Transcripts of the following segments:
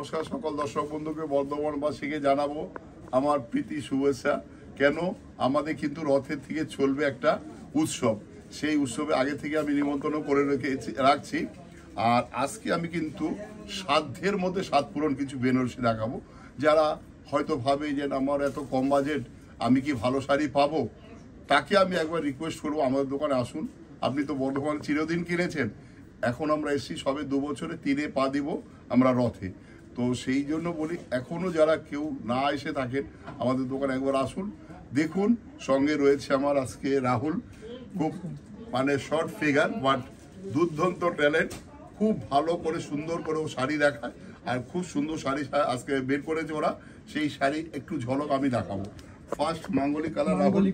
নমস্কার সকল দর্শক বন্ধুকে বর্ধমানবাসীকে জানাবো আমার প্রীতি শুভেচ্ছা। কেন আমাদের কিন্তু রথের থেকে চলবে একটা উৎসব, সেই উৎসবে আগে থেকে আমি নিমন্ত্রণ করে রাখছি। আর আজকে আমি কিন্তু সাধ্যের মধ্যে সাত পূরণ কিছু বেনারসি দেখাবো। যারা হয়তো ভাবে যে আমার এত কম বাজেট, আমি কি ভালো শাড়ি পাবো, তাকে আমি একবার রিকোয়েস্ট করবো আমাদের দোকানে আসুন। আপনি তো বর্ধমান চিরদিন কিনেছেন, এখন আমরা এসেছি সবে 2 বছরে 3 পা দিব আমরা রথে। তো সেই জন্য বলি এখনো যারা কেউ না এসে থাকেন আমাদের দোকানে একবার আসুন, দেখুন। সঙ্গে রয়েছে আমার আজকে রাহুল, খুব মানে শর্ট ফিগার বাট দুর্দান্ত ট্যালেন্ট, খুব ভালো করে সুন্দর করে ও শাড়ি দেখায় আর খুব সুন্দর শাড়ি আজকে বের করেছে ওরা। সেই শাড়ি একটু ঝলক আমি দেখাবো। ফার্স্ট মাঙ্গলি কালার রাহুল,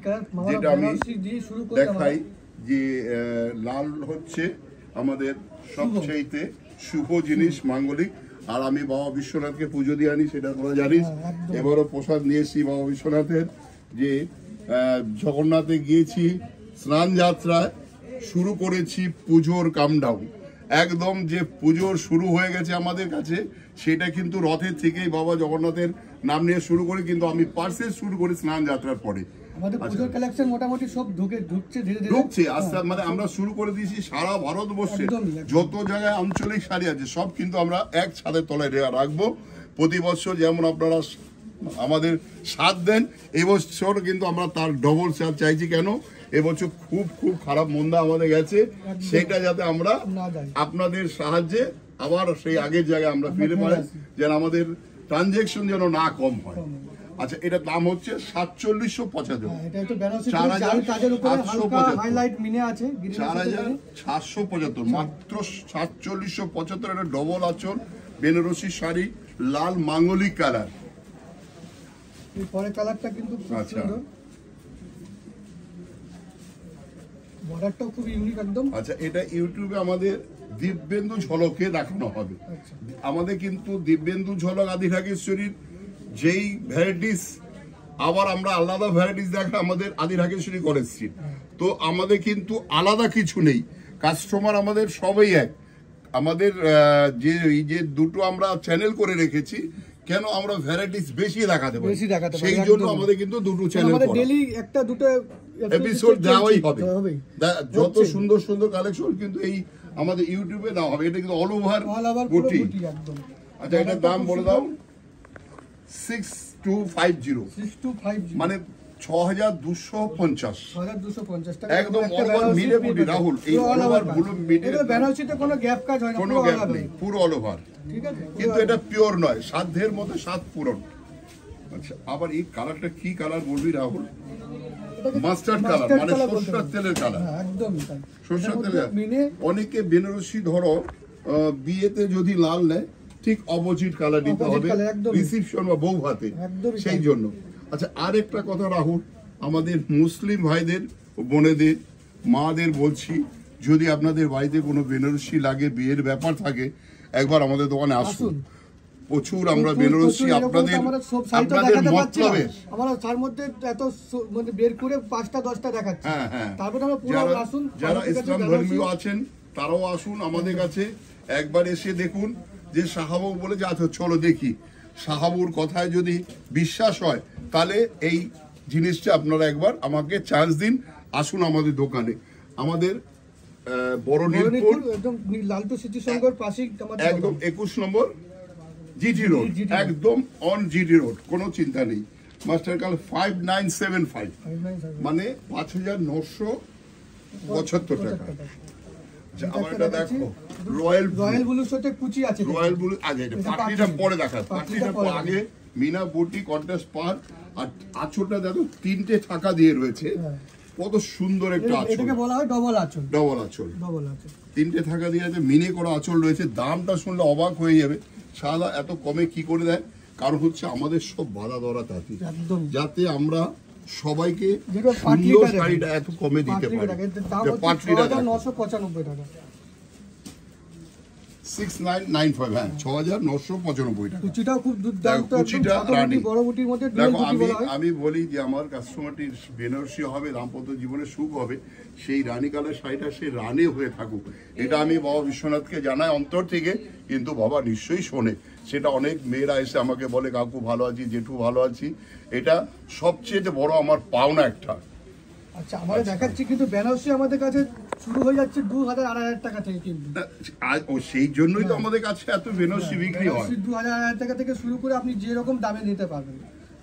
যেটা আমি দেখাই যে লাল হচ্ছে আমাদের সবচেয়ে শুভ জিনিস মাঙ্গলিক। আর আমি বাবা বিশ্বনাথকে পুজো দিয়ে আনি, সেটা তোরা জানিস। এবারও প্রসাদ নিয়েছি বাবা বিশ্বনাথের, যে জগন্নাথে গিয়েছি স্নান যাত্রায়, শুরু করেছি পুজোর কামডাউন। একদম যে পুজোর শুরু হয়ে গেছে আমাদের কাছে, সেটা কিন্তু রথের থেকেই বাবা জগন্নাথের নাম নিয়ে শুরু করি, কিন্তু আমি পার্সেল শুরু করি স্নান যাত্রার পরে। আমাদের পুজোর কালেকশন মোটামুটি সব ঢুকছে ধীরে ধীরে ঢুকছে আস্তে, মানে আমরা শুরু করে দিয়েছি সারা ভারতবর্ষে যত জায়গায় আঞ্চলিক শাড়ি আছে সব কিন্তু আমরা এক ছাদের তলায় রাখবো। প্রতি বছর যেমন আপনারা আমাদের সাথ দেন, এবছর কিন্তু আমরা তার ডবল সাথ চাইছি। কেন এবছর খুব খুব খারাপ মন্দা আমাদের গেছে, সেটা যাতে আমরা আপনাদের সাহায্যে আবার সেই আগের জায়গায় আমরা ফিরে পাই, যেন আমাদের ট্রানজেকশন যেন না কম হয়। আচ্ছা, এটার দাম হচ্ছে 4775, 4775, মাত্র 4775। এটা ডবল আঁচল বেনারসি শাড়ি, লাল মাঙ্গলিক কালার। পরে কালারটা কিন্তু আচ্ছা, বর্ডারটাও খুব ইউনিক একদম। আচ্ছা, এটা ইউটিউবে আমাদের দিব্যেন্দু ঝলকে দেখানো হবে। আমাদের কিন্তু দিব্যেন্দু ঝলক আদি ঢাকেশ্বরীর যেই ভ্যারাইটিস, আবার আমরা আলাদা ভ্যারাইটিস দেখা আমাদের আদি ঢাকেশ্বরী করেছি। তো আমাদের কিন্তু আলাদা কিছু নেই, কাস্টমার আমাদের সবাই এক। আমাদের যে দুটো আমরা চ্যানেল করে রেখেছি, কেন আমরা ভ্যারাইটিস বেশি দেখাতে পারি, সেই জন্য আমাদের কিন্তু দুটো চ্যানেল, ডেইলি একটা দুটো এপিসোড দেওয়াই হবে। যত সুন্দর সুন্দর কালেকশন কিন্তু এই আমাদের ইউটিউবে দেওয়া হবে। এটা কিন্তু অল ওভার বুটি একদম। আচ্ছা, এটার দাম বলে দাও। 6250, মানে 6250 টাকা, একদম অল ওভার মিলে বুটি রাহুল। এই অল ওভার গুলো মিলে, এটা বেনারসিতে কোনো গ্যাপ কাজ হয় না, কোনো গ্যাপ নেই, পুরো অল ওভার। ঠিক আছে, কিন্তু এটা পিওর নয়, সাধ্যের মধ্যে সাত পূরণ। আচ্ছা, আবার এই কালারটা কি কালার বলবি রাহুল? মাস্টার্ড কালার, মানে সরষের তেলের কালার, একদমই তাই, সরষের তেলের। অনেকে বেনারসি ধরো বিয়েতে যদি লাল নেয়, ঠিক অপোজিট কালার নিতে হবে রিসিপশন বা বউ ভাতে, সেই জন্য। আচ্ছা, আরেকটা কথা রাহুল, আমাদের মুসলিম ভাইদের, বোনেদের, মাদের বলছি, যদি আপনাদের বাড়িতে কোনো বেনারসি লাগে, বিয়ের ব্যাপার থাকে, একবার আমাদের দোকানে আসুন। প্রচুর আমরা বেনারসি আপনাদের মতলবে, আমরা তার মধ্যে এত মানে বের করে 5টা 10টা দেখাচ্ছি। তারপর আমরা পুরো আসুন, যারা ইসলাম ধর্মীয় আছেন তারাও আসুন আমাদের কাছে, একবার এসে দেখুন যে শাহাবু বলে যে আচ্ছা চলো দেখি, শাহাবুর কথায় যদি বিশ্বাস হয় তাহলে এই জিনিসটা আপনারা একবার আমাকে চান্স দিন, আসুন আমাদের দোকানে। আমাদের বড় নীলপুর, একদম লালটু স্মৃতি সংঘর পাশেই, একদম 21 নম্বর জিটি রোড, একদম অন জিটি রোড, কোনো চিন্তা নেই। মাস্টার কাল 5975, মানে 5975 টাকা। আমার এটা দেখো রয়্যাল ব্লুর সাথে কুচি আছে, রয়্যাল ব্লু। আগে পাটলিটা পরে দেখা, পাটলিটা আগে মিনা বুটি কন্ট্রাস্ট পার। আর আঁচলটা দেখো 3টে টাকা দিয়ে রয়েছে, কত সুন্দর একটা আঁচল। এটাকে বলা হয় ডবল আঁচল, ডবল আঁচল, ডবল আঁচল। 3টে টাকা দিয়ে আছে, মিনে করা আঁচল রয়েছে। দামটা শুনলে অবাক হয়ে যাবে, সাদা এত কমে কি করে দেয়? কারণ হচ্ছে আমাদের সব বাধা ধরা তাঁতি, যাতে আমরা সবাইকে সুন্দর শাড়িটা এত কমে দিতে পারি। 995 টাকা। 6995, হ্যাঁ 6995 টাকা। কুচিটাও খুব দুর্দান্ত, কুচিটা রানী। বড় বুটির মধ্যে দেখো আমি বলি যে আমার কাস্টমারটির বেনারসি হবে, দাম্পত্য জীবনে সুখ হবে, সেই রানী কালার শাড়িটা সে রানী হয়ে থাকুক, এটা আমি বাবা বিশ্বনাথকে জানাই অন্তর থেকে। কিন্তু বাবা নিশ্চয়ই শোনে, সেটা অনেক মেয়েরা এসে আমাকে বলে কাকু ভালো আছি, জেঠু ভালো আছি, এটা সবচেয়ে বড় আমার পাওনা একটা। আচ্ছা আমরা দেখাচ্ছি, কিন্তু বেনারসি আমাদের কাছে শুরু হয়ে যাচ্ছে 2000-2500 টাকা থেকে, কিন্তু সেই জন্যই তো আমাদের কাছে এত বেনারসি বিক্রি হয়। 2000-2500 টাকা থেকে শুরু করে আপনি যে রকম দামে নিতে পারবেন,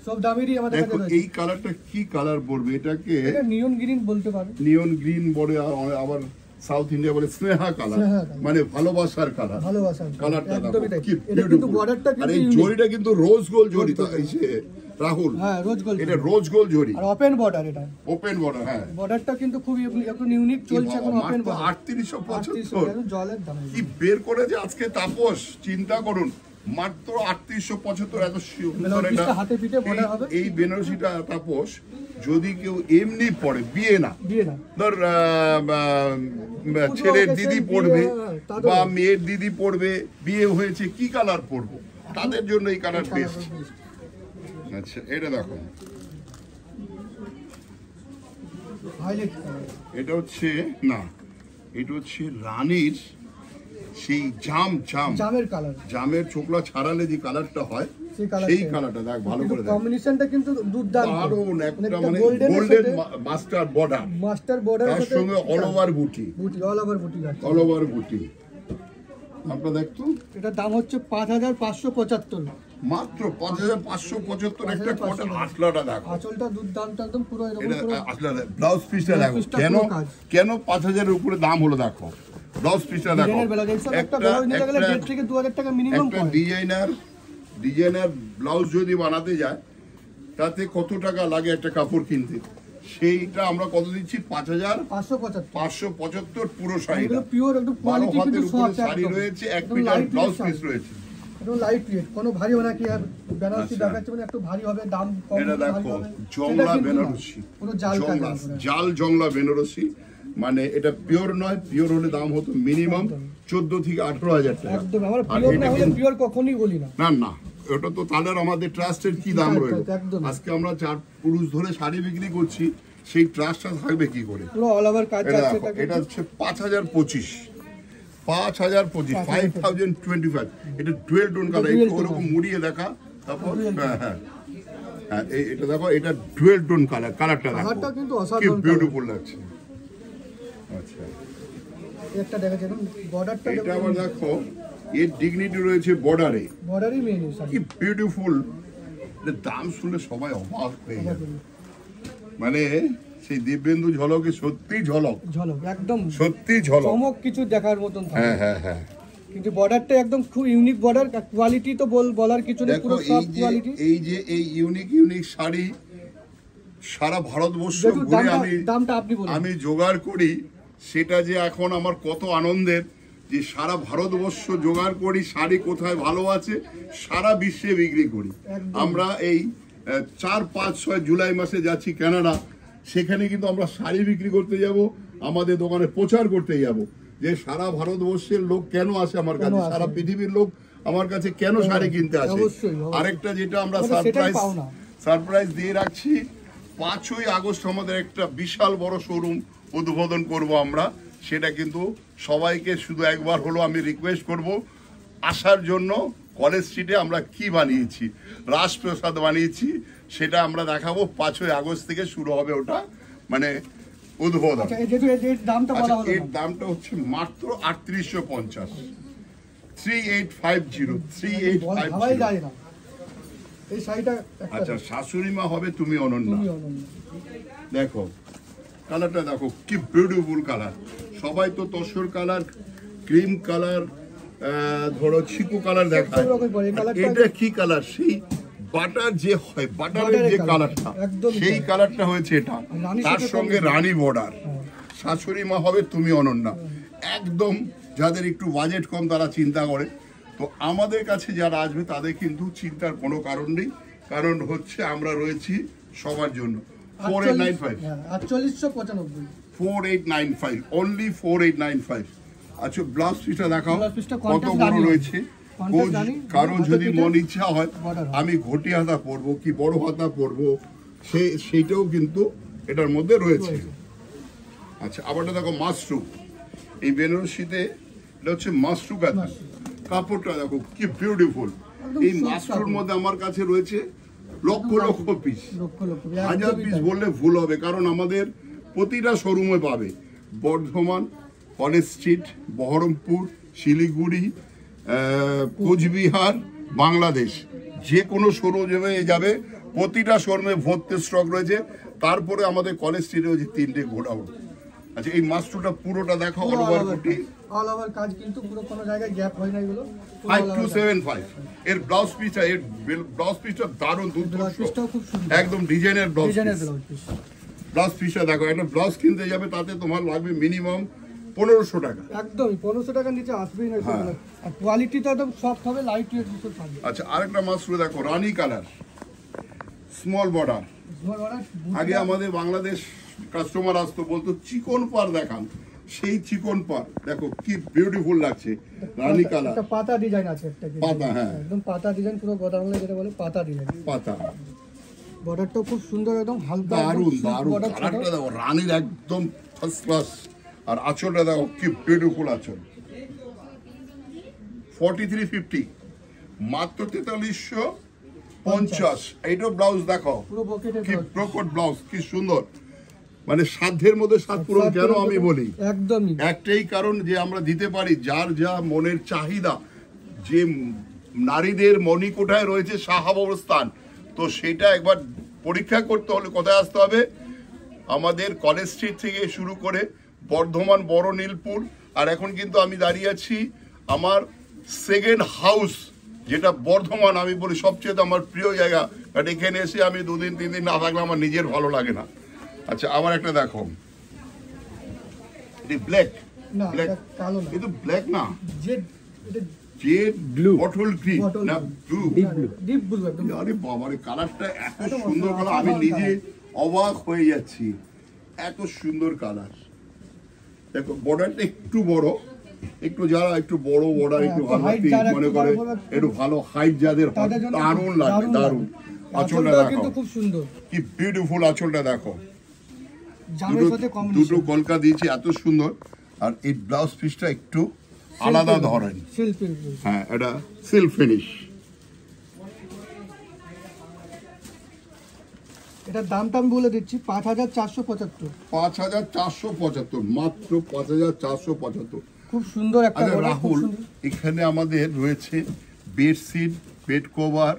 সব দামেরই আমাদের কাছে রয়েছে। এই কালারটা কি কালার পড়বে? এটাকে নিয়ন গ্রিন বলতে পারেন। নিয়ন গ্রিন বলে, আবার সাউথ ইন্ডিয়া বলে স্নেহা কালার, মানে ভালোবাসার কালার। ভালোবাসার কালারটা একদমই তাই। কি এটা কিন্তু বর্ডারটা আর এই জরিটা কিন্তু রোজ গোল্ড জরি, তো এই যে রাহুল, হ্যাঁ রোজ গোল্ড, এটা রোজ গোল্ড জরি আর ওপেন বর্ডার। এটা ওপেন বর্ডার, হ্যাঁ বর্ডারটা কিন্তু খুব একটু ইউনিক চলছে এখন। ওপেন বর্ডার 3875 জলের দাম কি বের করেছে আজকে তাপস, চিন্তা করুন, মাত্র 3875। এত সুন্দর এটা এই বেনারসিটা তাপস, যদি কেউ এমনি পড়ে, বিয়ে না ধর ছেলের দিদি পড়বে বা মেয়ের দিদি পড়বে, বিয়ে হয়েছে, কি কালার পরবো, তাদের জন্য এই কালার বেস্ট। আচ্ছা এটা দেখো, এটা হচ্ছে না, এটা হচ্ছে রানীর সেই জামের কালার, জামের ছোকলা ছাড়ালে যে কালারটা হয়, সেই কালারটা দেখ ভালো করে দেখ, কম্বিনেশনটা কিন্তু দুর্দান্ত, দারুণ একটা, মানে গোল্ডেন মাস্টার বর্ডার, তার সঙ্গে অল ওভার বুটি, অল ওভার বুটি। আপনারা দেখতো, এটার দাম হচ্ছে 5575, মাত্র 5575। একটা কটন আঁচলাটা দেখো, আঁচলটা দুর্দান্ত একদম, পুরো এরকম পুরো আঁচলাটা, ব্লাউজ পিসটা দেখো, কেন 5000 এর উপরে দাম হলো দেখো, ব্লাউজ পিসটা দেখো, একটা ডিজাইনার ব্লাউজ যদি বানাতে যায় তাতে কত টাকা লাগে একটা কাপড় কিনতে, সেইটা আমরা কত দিচ্ছি? 5575 পুরো শাড়িটা, 12 হাতের উপরে শাড়ি রয়েছে, 1 মিটার ব্লাউজ পিস রয়েছে, লাইট ওয়েট, কোনো ভারী হবে না। কি বেনারসি দেখাচ্ছে মানে একটু ভারী হবে, দাম কম। এটা দেখো জংলা বেনারসি, পুরো জাল জংলা বেনারসি, মানে এটা পিওর নয়, পিওর হলে দাম হতো মিনিমাম 14 থেকে 18,000 টাকা। একদম, আমরা পিওর না হলে পিওর কখনোই বলি না। না ওটা তো তাহলে আমাদের ট্রাস্টের কি দাম রইল? আজকে আমরা 4 পুরুষ ধরে শাড়ি বিক্রি করছি, সেই ট্রাস্টটা থাকবে কি করে? পুরো অল ওভার কাজ আছে। এটা হচ্ছে 5025, 5025। এটা ডুয়েল টোন কালার, একটু ওরকম মুড়িয়ে দেখা, তারপর হ্যাঁ এটা দেখো, এটা ডুয়েল টোন কালার, কালারটা দেখো কি বিউটিফুল লাগছে। আচ্ছা একটা দেখাচ্ছি, এখন বর্ডারটা এটা আবার দেখো, এর ডিগনিটি রয়েছে বর্ডারই মেইন, কি বিউটিফুল। এর দাম শুনলে সবাই অবাক হয়ে যাবে, মানে সেই দিব্যেন্দু ঝলকে সত্যি ঝলক একদম সত্যি ঝলক, চমক কিছু দেখার মতন থাকে। হ্যাঁ কিন্তু বর্ডারটা একদম খুব ইউনিক বর্ডার, কোয়ালিটি তো বলার কিছু নেই, পুরো সব কোয়ালিটি। এই যে এই ইউনিক শাড়ি সারা ভারতবর্ষ ঘুরে আমি জোগাড় করি, সেটা যে এখন আমার কত আনন্দের, যে সারা ভারতবর্ষ জোগাড় করি, শাড়ি কোথায় ভালো আছে সারা বিশ্বে বিক্রি করি। আমরা এই 4, 5, 6 জুলাই মাসে যাচ্ছি কানাডা, সেখানে কিন্তু আমরা শাড়ি বিক্রি করতে যাব, আমাদের দোকানে প্রচার করতে যাব, যে সারা ভারতবর্ষের লোক কেন আসে আমার কাছে, সারা পৃথিবীর লোক আমার কাছে কেন শাড়ি কিনতে আসে। আরেকটা যেটা আমরা সারপ্রাইজ দিয়ে রাখছি, 5ই আগস্ট আমাদের একটা বিশাল বড় শোরুম উদ্বোধন করব আমরা, সেটা কিন্তু সবাইকে শুধু একবার হলো আমি রিকোয়েস্ট করব আসার জন্য। কলেজ স্ট্রিটে আমরা কি বানিয়েছি, রাজপ্রসাদ বানিয়েছি, সেটা আমরা দেখাবো। 5ই আগস্ট থেকে শুরু হবে ওটা, মানে উদ্বোধন। এর দামটা হচ্ছে মাত্র 3850, 3850। আচ্ছা শাশুড়ি মা হবে তুমি অনন্যা, দেখো কালারটা দেখো কি বিউটিফুল কালার। সবাই তো তসর কালার, ক্রিম কালার, ধরো চিকু কালার দেখায়, এটা কি কালার? সেই বাটার যে হয়, বাটারের যে কালারটা, সেই কালারটা হয়েছে এটা, তার সঙ্গে রানী বর্ডার। শাশুড়ি মা হবে তুমি অনন্যা, একদম যাদের একটু বাজেট কম তারা চিন্তা করে, তো আমাদের কাছে যারা আসবে তাদের কিন্তু চিন্তার কোনো কারণ নেই, কারণ হচ্ছে আমরা রয়েছি সবার জন্য। 4895, 4895, অনলি 4895। আচ্ছা ব্লাউজ পিসটা দেখাও ব্লাউজ পিসটা কত কন্ট্রাস্ট বড় রানী রয়েছে। কন্ট্রাস্ট রানী কারণ যদি মন ইচ্ছা হয় border হয়। আমি ঘটি হাতা পরবো কি বড় হাতা পরবো সেইটাও কিন্তু এটার মধ্যে রয়েছে। আচ্ছা আবারটা দেখো মাশরু, এই বেনারসিতে এটা হচ্ছে মাশরু কাঁথা, কাপড়টা দেখো কি বিউটিফুল। এই মাশরুর মধ্যে আমার কাছে রয়েছে লক্ষ লক্ষ পিস, হাজার পিস বললে ভুল হবে, কারণ আমাদের প্রতিটা শোরুমে পাবে। বর্ধমান, কলেজ স্ট্রিট, বহরমপুর, শিলিগুড়ি, কোচবিহার, বাংলাদেশ, যে কোনো শোরুমে যাবে, প্রতিটা শোরুমে ভর্তি স্টক রয়েছে। তারপরে আমাদের কলেজ স্ট্রিটে হচ্ছে 3টে গোডাউন। আচ্ছা এই মাশরুটা পুরোটা দেখো, অল ওভার কোটি, অল ওভার কাজ, কিন্তু পুরো কোনো জায়গায় গ্যাপ হয় না। এগুলো 5275 এর ব্লাউজ পিসটা, এর ব্লাউজ পিসটা দারুণ দুর্ধর্ষ, খুব সুন্দর, একদম ডিজাইনের ব্লাউজ ডিজাইনের পিস। Blouse piece. ব্লাউজ পিসটা দেখো, একটা ব্লাউজ কিনতে যাবে তাতে তোমার লাগবে মিনিমাম 1500 টাকা। একদমই 1500 টাকার নিচে আসবেই না। আর কোয়ালিটিটা একদম সফট হবে, লাইট ওয়েট কিছু থাকবে। আচ্ছা আরেকটা মাশরু দেখো, রানী কালার, স্মল বর্ডার। আগে আমাদের বাংলাদেশ কাস্টমার আসতো, বলতো চিকন পার দেখান, সেই চিকন পার দেখো কি বিউটিফুল লাগছে, রানী কালার। একটা পাতা ডিজাইন আছে, একটা পাতা, হ্যাঁ একদম পাতা ডিজাইন, পুরো গোদামে যেটা বলে পাতা ডিজাইন। পাতা বর্ডারটাও খুব সুন্দর, একদম হালকা, দারুন দারুন। কালারটা দেখো রানীর একদম ফার্স্ট ক্লাস। আর আঁচলটা দেখো কি বিউটিফুল আঁচল। 4350, মাত্র 4350। এইটা ব্লাউজ দেখো পুরো বকেটের কি ব্রোকট ব্লাউজ, কি সুন্দর। মানে সাধ্যের মধ্যে সাত পূরণ কেন আমি বলি, একদমই একটাই কারণ যে আমরা দিতে পারি যার যা মনের চাহিদা। যে নারীদের মণিকোঠায় রয়েছে সাহাব অবস্থান, তো সেটা একবার পরীক্ষা করতে হলে কোথায় আসতে হবে, আমাদের কলেজ স্ট্রিট থেকে শুরু করে বর্ধমান বড় নীলপুর। আর এখন কিন্তু আমি দাঁড়িয়ে আছি আমার সেকেন্ড হাউস, যেটা বর্ধমান। আমি বলি সবচেয়ে আমার প্রিয় জায়গা, বাট এখানে এসে আমি 2 দিন 3 দিন না থাকলে আমার নিজের ভালো লাগে না। আচ্ছা আবার একটা দেখো, এটি ব্ল্যাক, না, ব্ল্যাক এটা কালো না, কিন্তু ব্ল্যাক না, জেড, এটা জেড ব্লু, বটল গ্রিন না ব্লু, ডিপ ব্লু একদম। আরে বাবারে কালারটা এত সুন্দর কালার, আমি নিজে অবাক হয়ে যাচ্ছি, এত সুন্দর কালার। দেখো বর্ডারটা একটু বড়, একটু যারা একটু বড় বর্ডার একটু ভালো মনে করে, একটু ভালো হাইট যাদের হয়, দারুণ লাগবে, দারুণ। আঁচলটা দেখো খুব সুন্দর, কি বিউটিফুল আঁচলটা দেখো, জামের সাথে দুটো কম্বিনেশন, কলকা দিয়েছি, এত সুন্দর। আর এই ব্লাউজ পিসটা একটু আলাদা ধরেন, শিল্পের, হ্যাঁ এটা সিল্ক ফিনিশ। এটার দামটা আমি বলে দিচ্ছি 5475, 5475, মাত্র 5475। খুব সুন্দর একটা আচ্ছা বর্ডার, খুব রাহুল, সুন্দর। এখানে আমাদের রয়েছে bedsheet, bed cover,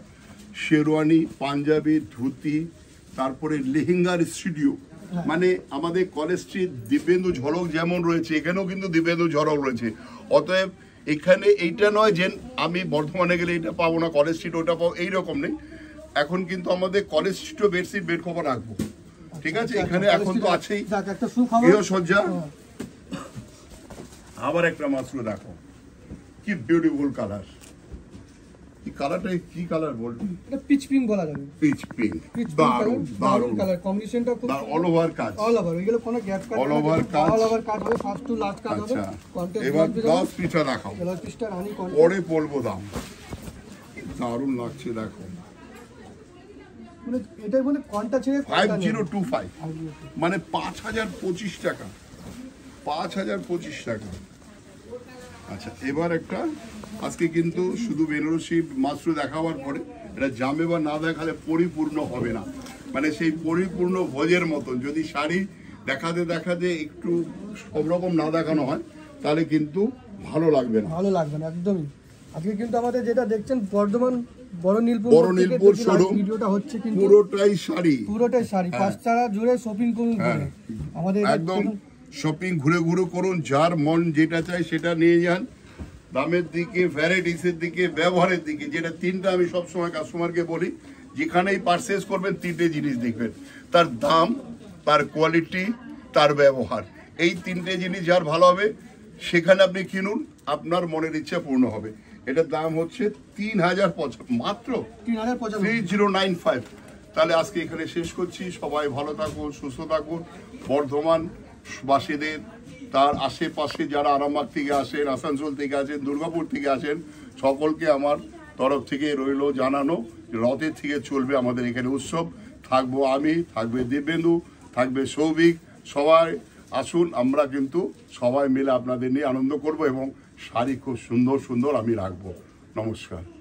sherwani, panjabi, dhoti, তারপরে লেহেঙ্গার স্টুডিও। মানে আমাদের কলেজ স্ট্রিট দিব্যেন্দু ঝলক যেমন রয়েছে, এখানেও কিন্তু দিব্যেন্দু ঝলক রয়েছে। অতএব এখানে এইটা নয় যে আমি বর্ধমানে গেলে এটা পাবো না, কলেজ স্ট্রিট ওটা পাবো, এইরকম নেই। এখন কিন্তু আমাদের কলেজ স্ট্রিটও বেডশিট, বেড কভার রাখবো, ঠিক আছে? এখানে এখন তো আছেই একটা সুখবর, গৃহসজ্জা। আবার একটা মাশরু দেখো, কি বিউটিফুল কালার। এই কালারটা কি কালার বলবি? এটা পিচ পিঙ্ক বলা যাবে, পিচ পিঙ্ক, পিচ দারুণ দারুণ কালার কম্বিনেশনটা খুব অল ওভার কাজ, অল ওভার, এগুলো কোনো গ্যাপ কাট, অল ওভার কাজ, অল ওভার কাজ হবে, ফার্স্ট টু লাস্ট কাজ হবে। আচ্ছা এবার ব্লাউজ পিসটা দেখাও, ব্লাউজ পিসটা রানী কন্ট্রাস্ট, পরে বলবো দাম। দারুণ লাগছে দেখো, মানে এটাই মানে কোনটা ছেড়ে 5025, মানে 5025 টাকা, 5025 টাকা। আচ্ছা এবার একটা, আজকে কিন্তু শুধু বেনারসি মাশরু দেখাবার পরে এটা জামে বা না দেখালে পরিপূর্ণ হবে না। মানে সেই পরিপূর্ণ ভোজের মতন যদি শাড়ি দেখাতে দেখাতে একটু সব রকম না দেখানো হয়, তাহলে কিন্তু ভালো লাগবে না, ভালো লাগবে না একদমই। আজকে কিন্তু আমাদের যেটা দেখছেন বর্ধমান বড় নীলপুর শোরুম, ভিডিওটা হচ্ছে কিন্তু পুরোটাই শাড়ি, পুরোটাই শাড়ি, পাঁচতারা জুড়ে শপিং করুন, আমাদের একদম শপিং ঘুরে ঘুরে করুন, যার মন যেটা চাই সেটা নিয়ে যান। দামের দিকে, ভ্যারাইটিসের দিকে, ব্যবহারের দিকে, যেটা তিনটা আমি সবসময় কাস্টমারকে বলি, যেখানেই পারচেস করবেন 3টে জিনিস দেখবেন, তার দাম, তার কোয়ালিটি, তার ব্যবহার। এই 3টে জিনিস যার ভালো হবে সেখানে আপনি কিনুন, আপনার মনের ইচ্ছা পূর্ণ হবে। এটার দাম হচ্ছে 3095, মাত্র 3095। তাহলে আজকে এখানে শেষ করছি। সবাই ভালো থাকুন, সুস্থ থাকুন। বর্ধমান বাসীদের তার আশেপাশে যারা আরামবাগ থেকে আসেন, আসানসোল থেকে আসেন, দুর্গাপুর থেকে আসেন, সকলকে আমার তরফ থেকে রইল জানানো রথের থেকে চলবে আমাদের এখানে উৎসব। থাকবো আমি, থাকবে দিব্যেন্দু, থাকবে সৌভিক, সবাই আসুন, আমরা কিন্তু সবাই মিলে আপনাদের নিয়ে আনন্দ করব এবং শাড়ি খুব সুন্দর সুন্দর আমি রাখবো। নমস্কার।